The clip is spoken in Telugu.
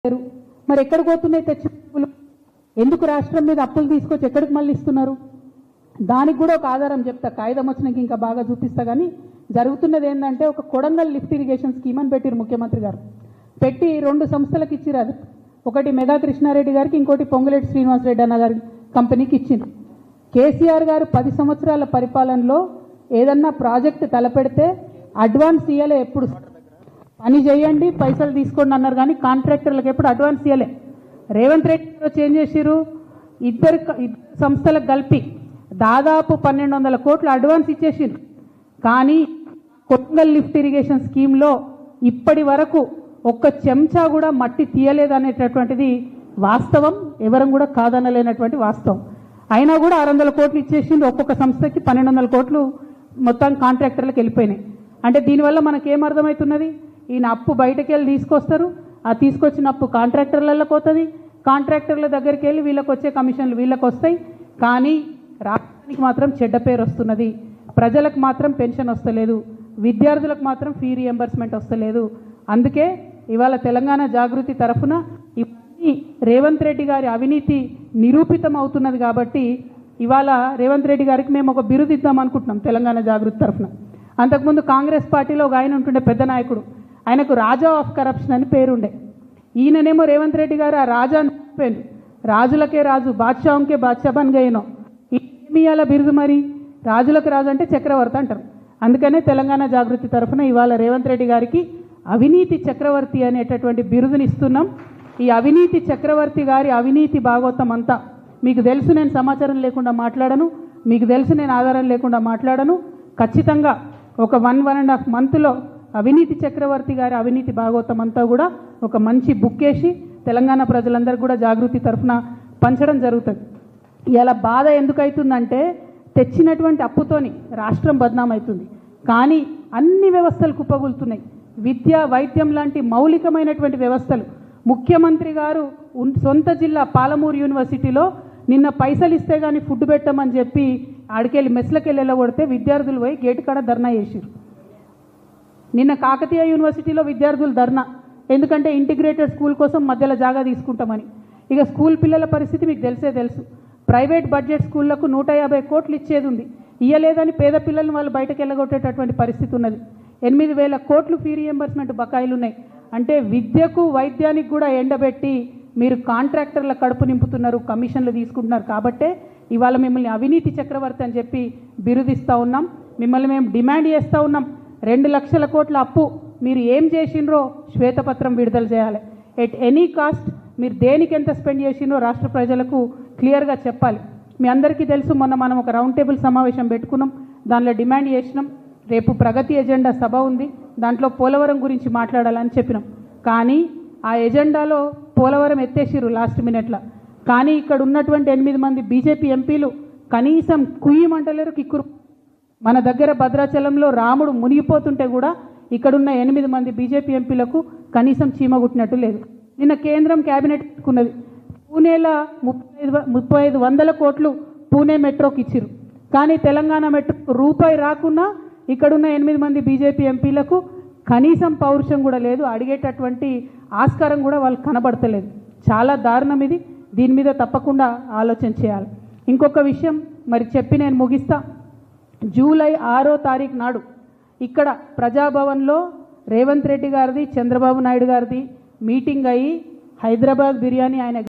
మరి ఎక్కడికి పోతున్నాయి తెచ్చిన డబ్బులు? ఎందుకు రాష్ట్రం మీద అప్పులు తీసుకొచ్చి ఎక్కడికి మళ్ళీ ఇస్తున్నారు? దానికి కూడా ఒక ఆధారం చెప్తా, కాగితం వచ్చినాక ఇంకా బాగా చూపిస్తా. కానీ జరుగుతున్నది ఏంటంటే, ఒక కొడంగల్ లిఫ్ట్ ఇరిగేషన్ స్కీమ్ అని పెట్టారు ముఖ్యమంత్రి గారు. పెట్టి 2 సంస్థలకు ఇచ్చిరు. అది ఒకటి మెగా కృష్ణారెడ్డి గారికి, ఇంకోటి పొంగులేటి శ్రీనివాసరెడ్డి అన్న గారి కంపెనీకి ఇచ్చింది. కేసీఆర్ గారు 10 సంవత్సరాల పరిపాలనలో ఏదన్నా ప్రాజెక్టు తలపెడితే అడ్వాన్స్ ఇయ్యలే. ఎప్పుడు పని చేయండి పైసలు తీసుకోండి అన్నారు, కానీ కాంట్రాక్టర్లకు ఎప్పుడు అడ్వాన్స్ ఇయ్యలే. రేవంత్ రెడ్డి గారు చేంజ్ చేసిరు, ఇద్దరు సంస్థలకు కలిపి దాదాపు 1200 కోట్లు అడ్వాన్స్ ఇచ్చేసిరు. కానీ కొడంగల్ లిఫ్ట్ ఇరిగేషన్ స్కీమ్లో ఇప్పటి వరకు ఒక్క చెంచా కూడా మట్టి తీయలేదనేటటువంటిది వాస్తవం, ఎవరం కూడా కాదనలేనటువంటి వాస్తవం. అయినా కూడా 600 కోట్లు ఇచ్చేసిండు, ఒక్కొక్క సంస్థకి 1200 కోట్లు మొత్తం కాంట్రాక్టర్లకు వెళ్ళిపోయినాయి. అంటే దీనివల్ల మనకేమర్థమవుతున్నది? ఈయన అప్పు బయటకు వెళ్ళి తీసుకొస్తారు, ఆ తీసుకొచ్చిన అప్పు కాంట్రాక్టర్లకు పోతుంది, కాంట్రాక్టర్ల దగ్గరికి వెళ్ళి వీళ్ళకి వచ్చే కమిషన్లు వీళ్ళకి వస్తాయి. కానీ రాష్ట్రానికి మాత్రం చెడ్డ పేరు వస్తున్నది, ప్రజలకు మాత్రం పెన్షన్ వస్తలేదు, విద్యార్థులకు మాత్రం ఫీ రియంబర్స్మెంట్ వస్తలేదు. అందుకే ఇవాళ తెలంగాణ జాగృతి తరఫున ఇవన్నీ రేవంత్ రెడ్డి గారి అవినీతి నిరూపితం అవుతున్నది. కాబట్టి ఇవాళ రేవంత్ రెడ్డి గారికి మేము ఒక బిరుదు ఇద్దాం అనుకుంటున్నాం తెలంగాణ జాగృతి తరఫున. అంతకుముందు కాంగ్రెస్ పార్టీలో ఒక ఆయన ఉంటుండే, పెద్ద నాయకుడు, ఆయనకు రాజా ఆఫ్ కరప్షన్ అని పేరుండే. ఈయననేమో రేవంత్ రెడ్డి గారు ఆ రాజా అని చెప్పారు, రాజులకే రాజు, బాద్షాంకే బాద్షా బన్ గయనో. ఏమి ఇవాళ బిరుదు? మరి రాజులకు రాజు అంటే చక్రవర్తి అంటారు. అందుకనే తెలంగాణ జాగృతి తరఫున ఇవాళ రేవంత్ రెడ్డి గారికి అవినీతి చక్రవర్తి అనేటటువంటి బిరుదుని ఇస్తున్నాం. ఈ అవినీతి చక్రవర్తి గారి అవినీతి భాగవతం అంతా మీకు తెలుసు. నేను సమాచారం లేకుండా మాట్లాడను, మీకు తెలుసు నేను ఆధారం లేకుండా మాట్లాడను. ఖచ్చితంగా ఒక 1.5 మంత్లో అవినీతి చక్రవర్తి గారి అవినీతి భాగవతం అంతా కూడా ఒక మంచి బుక్ వేసి తెలంగాణ ప్రజలందరూ కూడా జాగృతి తరఫున పంచడం జరుగుతుంది. ఇలా బాధ ఎందుకు అవుతుందంటే, తెచ్చినటువంటి అప్పుతోని రాష్ట్రం బద్నామవుతుంది, కానీ అన్ని వ్యవస్థలు కుప్పగూలుతున్నాయి. విద్య, వైద్యం లాంటి మౌలికమైనటువంటి వ్యవస్థలు. ముఖ్యమంత్రి గారు సొంత జిల్లా పాలమూరు యూనివర్సిటీలో నిన్న పైసలు ఇస్తే కానీ ఫుడ్ పెట్టమని చెప్పి ఆడికెళ్ళి మెస్లకి వెళ్ళగొడితే విద్యార్థులు పోయి గేటు కాడ ధర్నా చేసిరు. నిన్న కాకతీయ యూనివర్సిటీలో విద్యార్థులు ధర్నా, ఎందుకంటే ఇంటిగ్రేటెడ్ స్కూల్ కోసం మధ్యలో జాగా తీసుకుంటామని. ఇక స్కూల్ పిల్లల పరిస్థితి మీకు తెలుసు. ప్రైవేట్ బడ్జెట్ స్కూళ్లకు 150 కోట్లు ఇచ్చేది ఉంది, ఇయ్యలేదని పేద పిల్లల్ని వాళ్ళు బయటకు వెళ్ళగొట్టేటటువంటి పరిస్థితి ఉన్నది. 8000 కోట్లు ఫీ రియంబర్స్మెంట్ బకాయిలు ఉన్నాయి. అంటే విద్యకు వైద్యానికి కూడా ఎండబెట్టి మీరు కాంట్రాక్టర్ల కడుపు నింపుతున్నారు, కమిషన్లు తీసుకుంటున్నారు. కాబట్టే ఇవాళ మిమ్మల్ని అవినీతి చక్రవర్తి అని చెప్పి బిరుదిస్తూ ఉన్నాం. మిమ్మల్ని మేము డిమాండ్ చేస్తూ ఉన్నాం, 2 లక్షల కోట్ల అప్పు మీరు ఏం చేసిండ్రో శ్వేతపత్రం విడుదల చేయాలి. ఎట్ ఎనీ కాస్ట్ మీరు దేనికి ఎంత స్పెండ్ చేసిండ్రో రాష్ట్ర ప్రజలకు క్లియర్గా చెప్పాలి. మీ అందరికీ తెలుసు, మొన్న మనం ఒక రౌండ్ టేబుల్ సమావేశం పెట్టుకున్నాం, దానిలో డిమాండ్ చేసినాం. రేపు ప్రగతి ఎజెండా సభ ఉంది, దాంట్లో పోలవరం గురించి మాట్లాడాలని చెప్పినాం. కానీ ఆ ఎజెండాలో పోలవరం ఎత్తేసిరు లాస్ట్ మినిట్లో. కానీ ఇక్కడ ఉన్నటువంటి 8 మంది బీజేపీ ఎంపీలు కనీసం కుయ్యమంటలేరు, కిక్కురు. మన దగ్గర భద్రాచలంలో రాముడు మునిగిపోతుంటే కూడా ఇక్కడున్న 8 మంది బీజేపీ ఎంపీలకు కనీసం చీమ కుట్టినట్టు లేదు. నిన్న కేంద్రం క్యాబినెట్ పెట్టుకున్నది, పూణేలో 3500 కోట్లు పూణే మెట్రోకి ఇచ్చిరు. కానీ తెలంగాణ మెట్రో రూపాయి రాకున్నా ఇక్కడున్న 8 మంది బీజేపీ ఎంపీలకు కనీసం పౌరుషం కూడా లేదు, అడిగేటటువంటి ఆస్కారం కూడా వాళ్ళు కనబడతలేదు. చాలా దారుణం ఇది. దీని మీద తప్పకుండా ఆలోచన చేయాలి. ఇంకొక విషయం మరి చెప్పి నేను ముగిస్తా. జూలై 6వ తారీఖు నాడు ఇక్కడ ప్రజాభవన్లో రేవంత్ రెడ్డి గారిది, చంద్రబాబు నాయుడు గారిది మీటింగ్ అయ్యి హైదరాబాద్ బిర్యానీ ఆయన